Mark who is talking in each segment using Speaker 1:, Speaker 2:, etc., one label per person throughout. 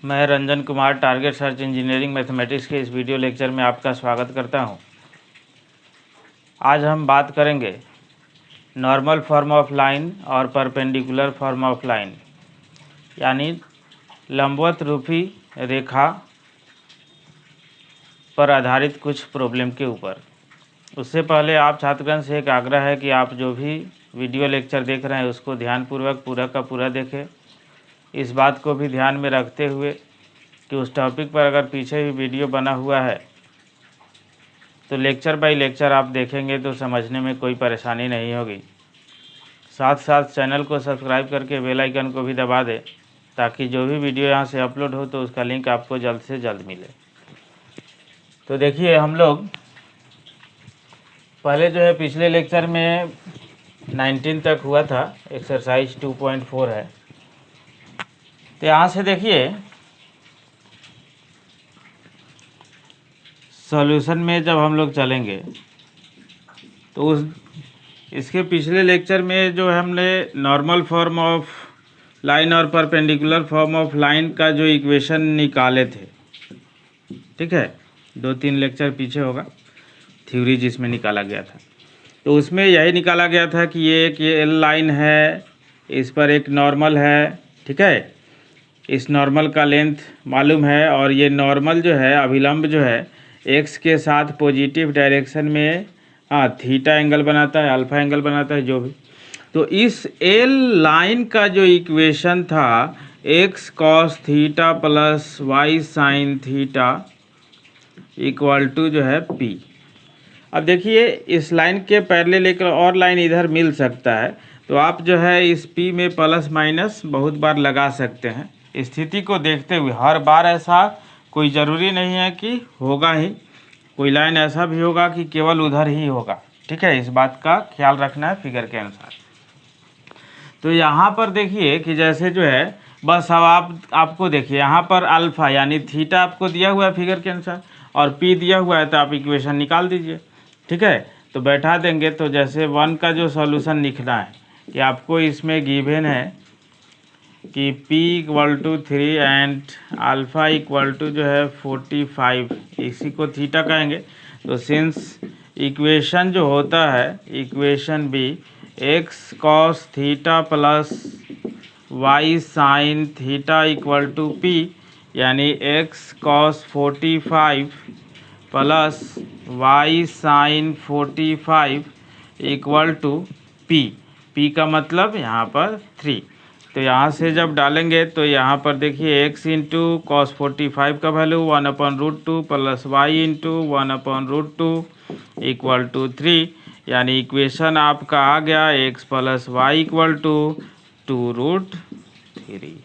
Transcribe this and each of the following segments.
Speaker 1: मैं Ranjan Kumar target search engineering mathematics के इस वीडियो लेक्चर में आपका स्वागत करता हूं। आज हम बात करेंगे नॉर्मल फॉर्म ऑफ लाइन और परपेंडिकुलर फॉर्म ऑफ लाइन, यानी लंबवत रूपी रेखा पर आधारित कुछ प्रॉब्लम के ऊपर। उससे पहले आप छात्रगण से एक आग्रह है कि आप जो भी वीडियो लेक्चर देख रहे हैं उसको ध्यानपूर्वक पूरा का पूरा देखें। इस बात को भी ध्यान में रखते हुए कि उस टॉपिक पर अगर पीछे भी वीडियो बना हुआ है तो लेक्चर बाय लेक्चर आप देखेंगे तो समझने में कोई परेशानी नहीं होगी। साथ साथ चैनल को सब्सक्राइब करके बेल आइकन को भी दबा दें ताकि जो भी वीडियो यहाँ से अपलोड हो तो उसका लिंक आपको जल्द से जल्द मिले। तो देखिए, हम लोग पहले जो है पिछले लेक्चर में 19 तक हुआ था, एक्सरसाइज 2.4 है। तो यहाँ से देखिए सॉल्यूशन में जब हम लोग चलेंगे तो इसके पिछले लेक्चर में जो हमने नॉर्मल फॉर्म ऑफ लाइन और परपेंडिकुलर फॉर्म ऑफ लाइन का जो इक्वेशन निकाले थे, ठीक है, 2-3 लेक्चर पीछे होगा थ्योरी जिसमें निकाला गया था। तो उसमें यही निकाला गया था कि ये एक एल लाइन है, इस पर एक नॉर्मल है, ठीक है, इस नॉर्मल का लेंथ मालूम है और ये नॉर्मल जो है अभिलंब जो है एक्स के साथ पॉजिटिव डायरेक्शन में थीटा एंगल बनाता है, अल्फा एंगल बनाता है, जो भी। तो इस एल लाइन का जो इक्वेशन था x cos theta plus y sine theta equal to जो है पी। अब देखिए, इस लाइन के पैरेलल एक और लाइन इधर मिल सकता है, तो आप जो है इस पी में प्लस माइनस बहुत बार लगा सकते हैं। स्थिति को देखते हुए हर बार ऐसा कोई ज़रूरी नहीं है कि होगा ही, कोई लाइन ऐसा भी होगा कि केवल उधर ही होगा, ठीक है। इस बात का ख्याल रखना है फिगर के अनुसार। तो यहाँ पर देखिए कि जैसे जो है बस अब आपको देखिए यहाँ पर अल्फ़ा यानी थीटा आपको दिया हुआ है फिगर के अनुसार और पी दिया हुआ है, तो आप इक्वेशन निकाल दीजिए, ठीक है। तो बैठा देंगे तो जैसे 1 का जो सॉल्यूशन लिखना है कि आपको इसमें गिवन है कि p equal to 3 and alpha equal to जो है 45, इसी को थीटा कहेंगे। तो सिंस इक्वेशन जो होता है equation be x cos theta plus y sine theta equal to p, यानी x cos 45 plus y sine 45 equal to p. P का मतलब यहाँ पर 3। तो यहाँ से जब डालेंगे तो यहाँ पर देखिए x इंटू कॉस 45 का value 1/√2 plus y into 1/√2 equal to 3, यानी इक्वेशन आपका आ गया x plus y equal to 2√3,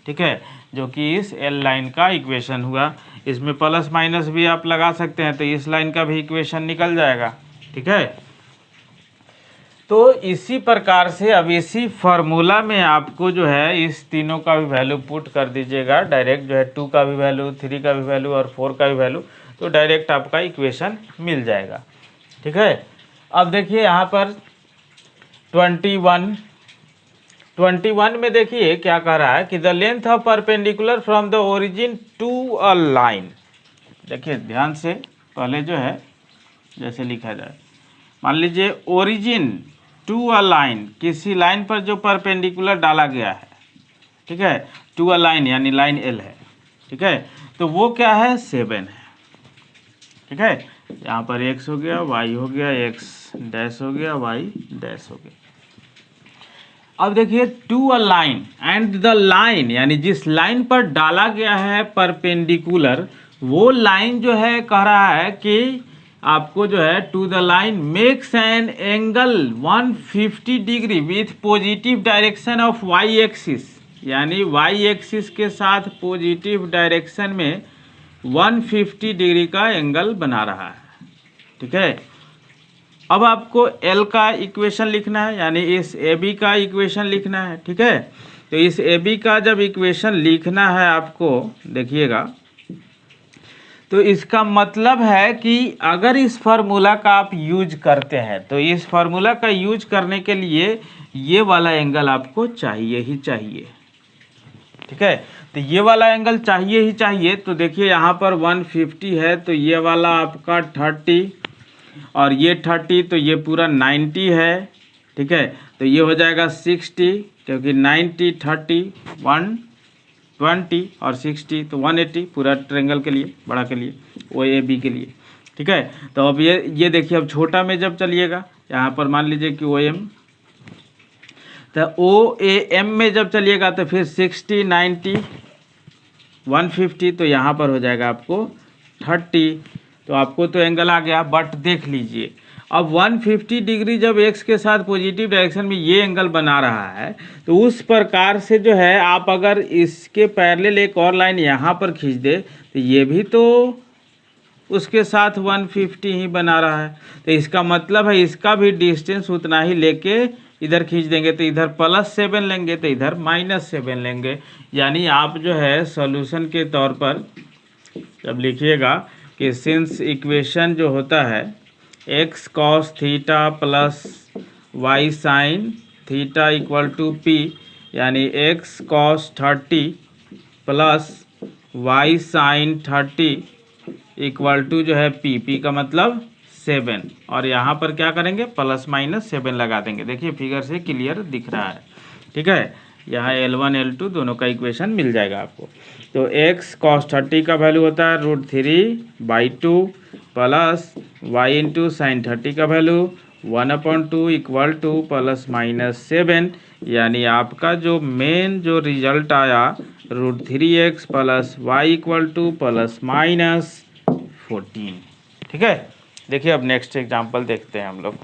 Speaker 1: ठीक है, जो कि इस एल लाइन का इक्वेशन हुआ। इसमें प्लस माइनस भी आप लगा सकते हैं तो इस लाइन का भी इक्वेशन निकल जाएगा, ठीक है। तो इसी प्रकार से अब इसी फार्मूला में आपको जो है इस तीनों का भी वैल्यू पुट कर दीजिएगा डायरेक्ट, जो है 2 का भी वैल्यू, 3 का भी वैल्यू और 4 का भी वैल्यू, तो डायरेक्ट आपका इक्वेशन मिल जाएगा, ठीक है। अब देखिए यहाँ पर 21 में देखिए क्या कह रहा है कि the length of perpendicular from the origin to a line. देखिए ध्यान से, पहले जो है जैसे लिखा जाए, मान लीजिए ओरिजिन टू अ लाइन, किसी लाइन पर जो परपेंडिकुलर डाला गया है, ठीक है, टू अ लाइन यानी लाइन एल है, ठीक है। तो वो क्या है 7 है, ठीक है। यहाँ पर x हो गया, y हो गया, x डैश हो गया, y डैश हो गया। अब देखिए to a line and the line, यानी जिस लाइन पर डाला गया है परपेंडिकुलर, वो लाइन जो है कह रहा है कि आपको जो है to the line makes an angle 150 degree with positive direction of y axis, यानी वाई एक्सिस के साथ पॉजिटिव डायरेक्शन में 150 डिग्री का एंगल बना रहा है, ठीक है। अब आपको एल का इक्वेशन लिखना है, यानी इस ए बी का इक्वेशन लिखना है, ठीक है। तो इस ए बी का जब इक्वेशन लिखना है आपको, देखिएगा, तो इसका मतलब है कि अगर इस फार्मूला का आप यूज करते हैं तो इस फार्मूला का यूज करने के लिए ये वाला एंगल आपको चाहिए ही चाहिए, ठीक है। तो ये वाला एंगल चाहिए ही चाहिए। तो देखिए यहाँ पर 150 है, तो ये वाला आपका 30 और ये 30, तो ये पूरा 90 है, ठीक है। तो ये हो जाएगा 60, क्योंकि 90 30 120 और 60, तो 180 पूरा ट्रायंगल के लिए, बड़ा के लिए, ओ ए बी के लिए, ठीक है। तो अब ये देखिए, अब छोटा में जब चलिएगा, यहाँ पर मान लीजिए कि ओ एम, तो ओ ए एम में जब चलिएगा तो फिर 60 90 150, तो यहाँ पर हो जाएगा आपको 30। तो आपको तो एंगल आ गया, बट देख लीजिए अब 150 डिग्री जब एक्स के साथ पॉजिटिव डायरेक्शन में ये एंगल बना रहा है, तो उस प्रकार से जो है आप अगर इसके पैरेलल एक और लाइन यहाँ पर खींच दे, तो ये भी तो उसके साथ 150 ही बना रहा है। तो इसका मतलब है इसका भी डिस्टेंस उतना ही लेके इधर खींच देंगे, तो इधर +7 लेंगे तो इधर -7 लेंगे। यानी आप जो है सॉल्यूशन के तौर पर जब लिखिएगा कि सिंस इक्वेशन जो होता है x cos theta plus y sine theta equal to p, यानी x cos 30 plus y sine 30 equal to जो है p का मतलब 7, और यहाँ पर क्या करेंगे ±7 लगा देंगे। देखिए फिगर से क्लियर दिख रहा है, ठीक है। यहाँ L1 L2 दोनों का इक्वेशन मिल जाएगा आपको। तो x cos 30 का वैल्यू होता है √3/2 प्लस y इंटू साइन 30 का वैल्यू 1/2 इक्वल टू ±7, यानी आपका जो मेन जो रिजल्ट आया √3x plus y equal to ±14, ठीक है। देखिए अब नेक्स्ट एग्जांपल देखते हैं हम लोग।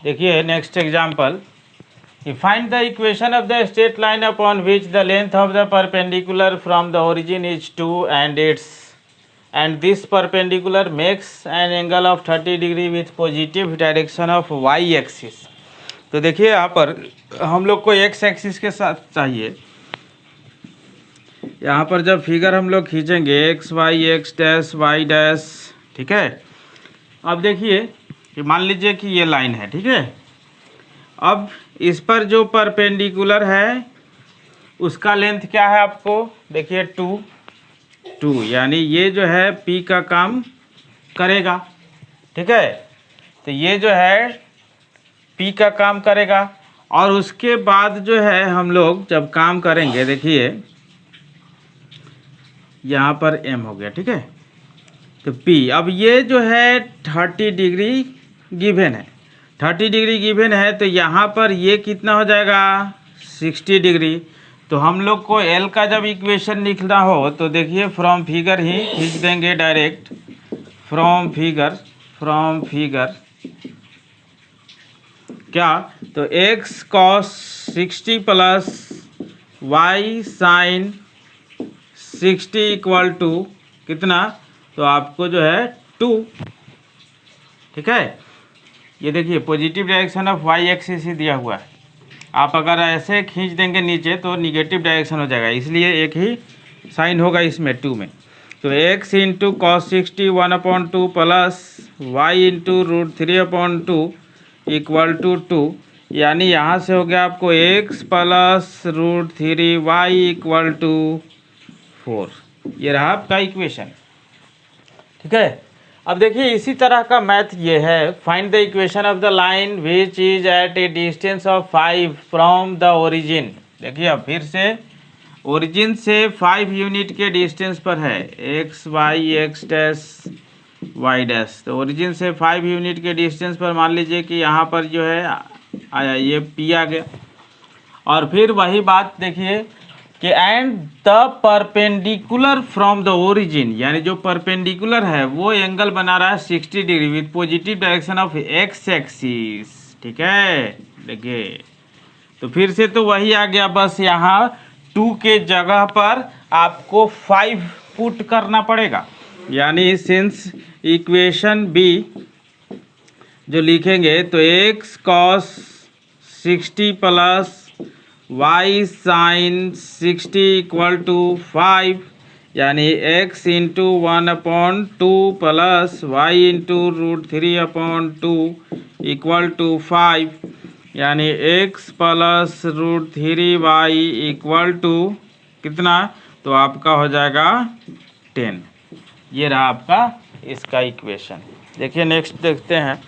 Speaker 1: देखिए next example, find the equation of the straight line upon which the length of the perpendicular from the origin is 2 and this perpendicular makes an angle of 30 degree with positive direction of y axis. तो देखिए यहाँ पर हम लोग को x axis के साथ चाहिए। यहाँ पर जब फिगर हम लोग खींचेंगे एक्स डैश वाई डैश, ठीक है। अब देखिए कि मान लीजिए कि ये लाइन है, ठीक है। अब इस पर जो परपेंडिकुलर है उसका लेंथ क्या है आपको देखिए 2, यानी ये जो है P का काम करेगा, ठीक है। तो ये जो है P का काम करेगा, और उसके बाद जो है हम लोग जब काम करेंगे, देखिए यहाँ पर M हो गया, ठीक है। तो P, अब ये जो है 30 डिग्री गिवन है, 30 डिग्री गिवन है, तो यहाँ पर ये कितना हो जाएगा 60 डिग्री। तो हम लोग को L का जब इक्वेशन लिखना हो तो देखिए फ्रॉम फिगर ही खींच देंगे डायरेक्ट, फ्रॉम फिगर क्या, तो x cos 60 plus y sine 60 equal to कितना, तो आपको जो है 2, ठीक है। ये देखिए positive direction of y axis ही दिया हुआ है, आप अगर ऐसे खींच देंगे नीचे तो निगेटिव डायरेक्शन हो जाएगा, इसलिए एक ही साइन होगा इसमें 2 में। तो x into cos 60 1/2 plus y into √3/2 equal to 2, यानी यहाँ से हो गया आपको x plus √3y equal to 4। ये रहा आपका इक्वेशन, ठीक है। अब देखिए इसी तरह का मैथ ये है, find the equation of the line which is at a distance of 5 from the origin. देखिए अब फिर से ओरिजिन से 5 यूनिट के डिस्टेंस पर है, एक्स डैश वाई डैश। तो ओरिजिन से 5 यूनिट के डिस्टेंस पर मान लीजिए कि यहाँ पर जो है आया ये P आ गया, और फिर वही बात देखिए कि and the perpendicular from the origin, यानी जो परपेंडिकुलर है वो एंगल बना रहा है 60 degree with positive direction of x axis, ठीक है। देखिए तो फिर से तो वही आ गया, बस यहाँ 2 के जगह पर आपको 5 पुट करना पड़ेगा, यानी सिंस इक्वेशन बी जो लिखेंगे तो x cos 60 plus y sine 60 equal to 5, यानी x into 1/2 plus y into √3/2 equal to 5। यानी x plus √3y equal to कितना, तो आपका हो जाएगा 10। ये रहा आपका इसका इक्वेशन। देखिए नेक्स्ट देखते हैं।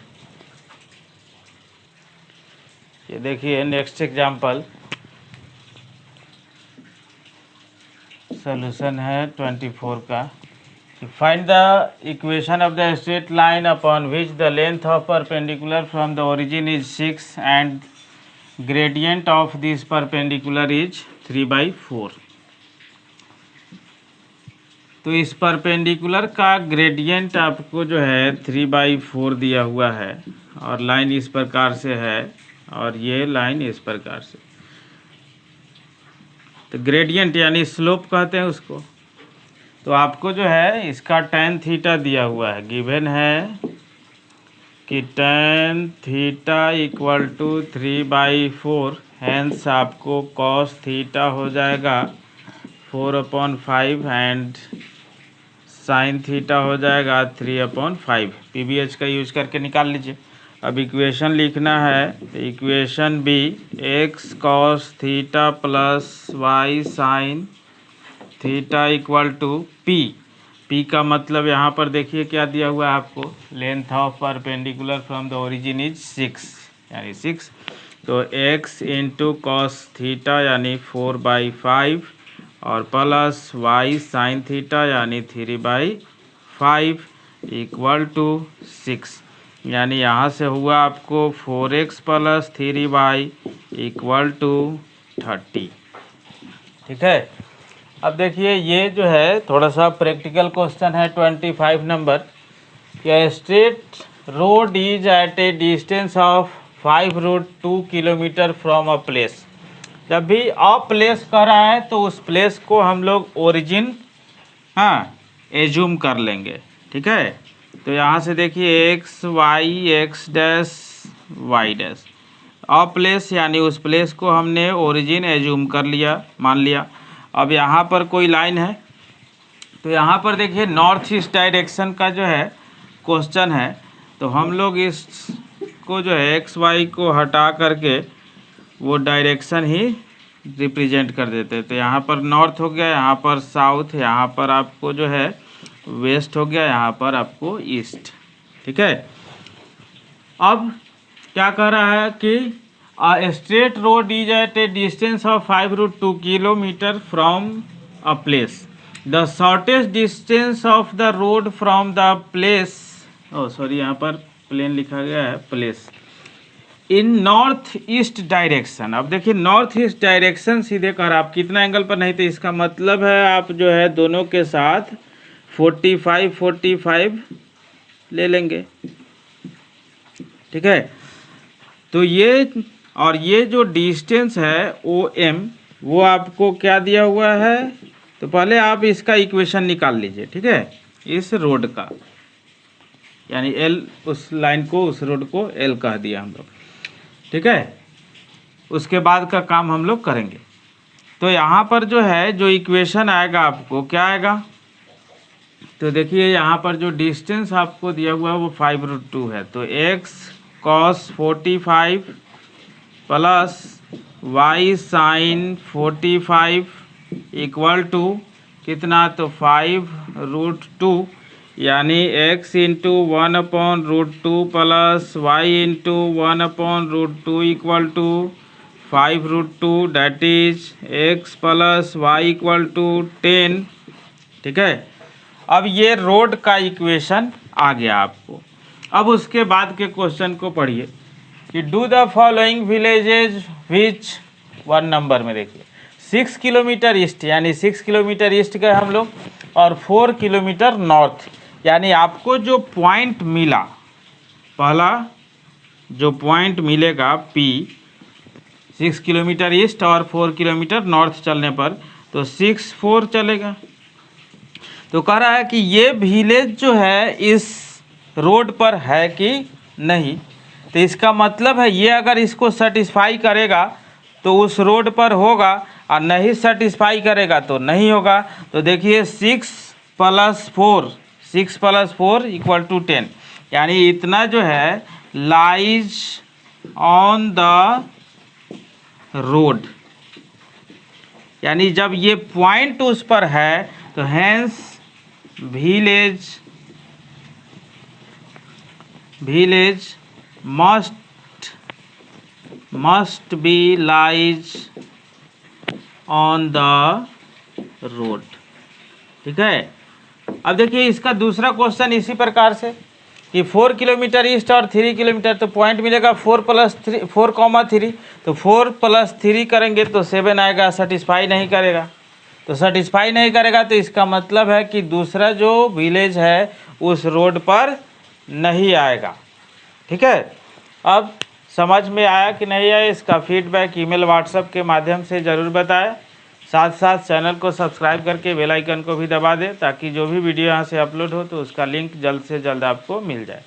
Speaker 1: ये देखिए नेक्स्ट एग्जाम्पल, सॉल्यूशन है 24 का। Find the equation of the straight line upon which the length of perpendicular from the origin is 6 and gradient of this perpendicular is 3/4। तो इस परपेंडिकुलर का ग्रेडियंट आपको जो है 3/4 दिया हुआ है, और लाइन इस प्रकार से है, और ये लाइन इस प्रकार से। तो ग्रेडियंट यानी स्लोप कहते हैं उसको। तो आपको जो है इसका tan थीटा दिया हुआ है, गिवन है कि tan theta equal to 3/4, hence आपको cos थीटा हो जाएगा 4/5 एंड sin थीटा हो जाएगा 3/5। PBH का यूज करके निकाल लीजिए। अब इक्वेशन लिखना है, तो equation be x cos theta plus y sin theta equal to p का मतलब यहाँ पर देखिए क्या दिया हुआ है आपको, length of perpendicular from the origin is 6 यानी 6। तो x इंटू कॉस थीटा यानी 4/5 और प्लस y साइन थीटा यानी 3/5 इक्वल टू 6। यानी यहाँ से हुआ आपको 4x plus 3y equal to 30। ठीक है। अब देखिए ये जो है थोड़ा सा प्रैक्टिकल क्वेश्चन है 25 नंबर। क्या straight road is at a distance of 5√2 kilometre from a place. जब भी अ प्लेस कह रहा है तो उस प्लेस को हम लोग ओरिजिन एज्यूम कर लेंगे। ठीक है। तो यहाँ से देखिए x y x dash y dash, a place यानी उस प्लेस को हमने ओरिजिन एज्यूम कर लिया, मान लिया। अब यहाँ पर कोई लाइन है, तो यहाँ पर देखिए नॉर्थ ईस्ट डायरेक्शन का जो है क्वेश्चन है, तो हम लोग इसको जो है एक्स वाई को हटा करके वो डायरेक्शन ही रिप्रेजेंट कर देते हैं। तो यहाँ पर नॉर्थ हो गया, यहाँ पर साउथ, यहाँ पर आपको जो है वेस्ट हो गया, यहाँ पर आपको ईस्ट। ठीक है। अब क्या कह रहा है कि a straight road is at a distance of 5√2 kilometer from a place. The shortest distance of the road from the place, यहाँ पर प्लेन लिखा गया है प्लेस, इन नॉर्थ ईस्ट डायरेक्शन। अब देखिए नॉर्थ ईस्ट डायरेक्शन सीधे कर, आप कितना एंगल पर नहीं, तो इसका मतलब है आप जो है दोनों के साथ 45 ले लेंगे। ठीक है। तो ये और ये जो डिस्टेंस है OM वो आपको क्या दिया हुआ है, तो पहले आप इसका इक्वेशन निकाल लीजिए। ठीक है। इस रोड का यानी L, उस लाइन को, उस रोड को L कह दिया हम लोग। ठीक है। उसके बाद का काम हम लोग करेंगे। तो यहाँ पर जो है जो इक्वेशन आएगा आपको क्या आएगा, तो देखिए यहाँ पर जो डिस्टेंस आपको दिया हुआ है वो 5√2 है। तो x cos 45 plus y sine 45 equal to कितना, तो 5√2 यानी x into 1/√2 plus y into 1/√2 equal to 5√2, that is x plus y equal to 10। ठीक है। अब ये रोड का इक्वेशन आ गया आपको। अब उसके बाद के क्वेश्चन को पढ़िए कि do the following villages which 1 number में देखिए 6 किलोमीटर ईस्ट, यानी 6 किलोमीटर ईस्ट गए हम लोग, और 4 किलोमीटर नॉर्थ। यानी आपको जो पॉइंट मिला, पहला जो पॉइंट मिलेगा P 6 किलोमीटर ईस्ट और 4 किलोमीटर नॉर्थ चलने पर, तो 6-4 चलेगा। तो कह रहा है कि ये विलेज जो है इस रोड पर है कि नहीं। तो इसका मतलब है ये अगर इसको सेटिस्फाई करेगा तो उस रोड पर होगा, और नहीं सेटिस्फाई करेगा तो नहीं होगा। तो देखिए 6 + 4 इक्वल टू 10, यानी इतना जो है लाइज ऑन द रोड, यानी जब ये पॉइंट उस पर है तो hence village must be lies on the road. ठीक है। अब देखिए इसका दूसरा क्वेश्चन इसी प्रकार से कि 4 किलोमीटर ईस्ट और 3 किलोमीटर, तो पॉइंट मिलेगा 4+3 तो 4+3 करेंगे तो 7 आएगा, सेटिस्फाई नहीं करेगा। तो सेटिस्फाई नहीं करेगा तो इसका मतलब है कि दूसरा जो विलेज है उस रोड पर नहीं आएगा। ठीक है। अब समझ में आया कि नहीं आया, इसका फीडबैक ईमेल व्हाट्सएप के माध्यम से ज़रूर बताएं। साथ साथ चैनल को सब्सक्राइब करके बेल आइकन को भी दबा दें ताकि जो भी वीडियो यहाँ से अपलोड हो तो उसका लिंक जल्द से जल्द आपको मिल जाए।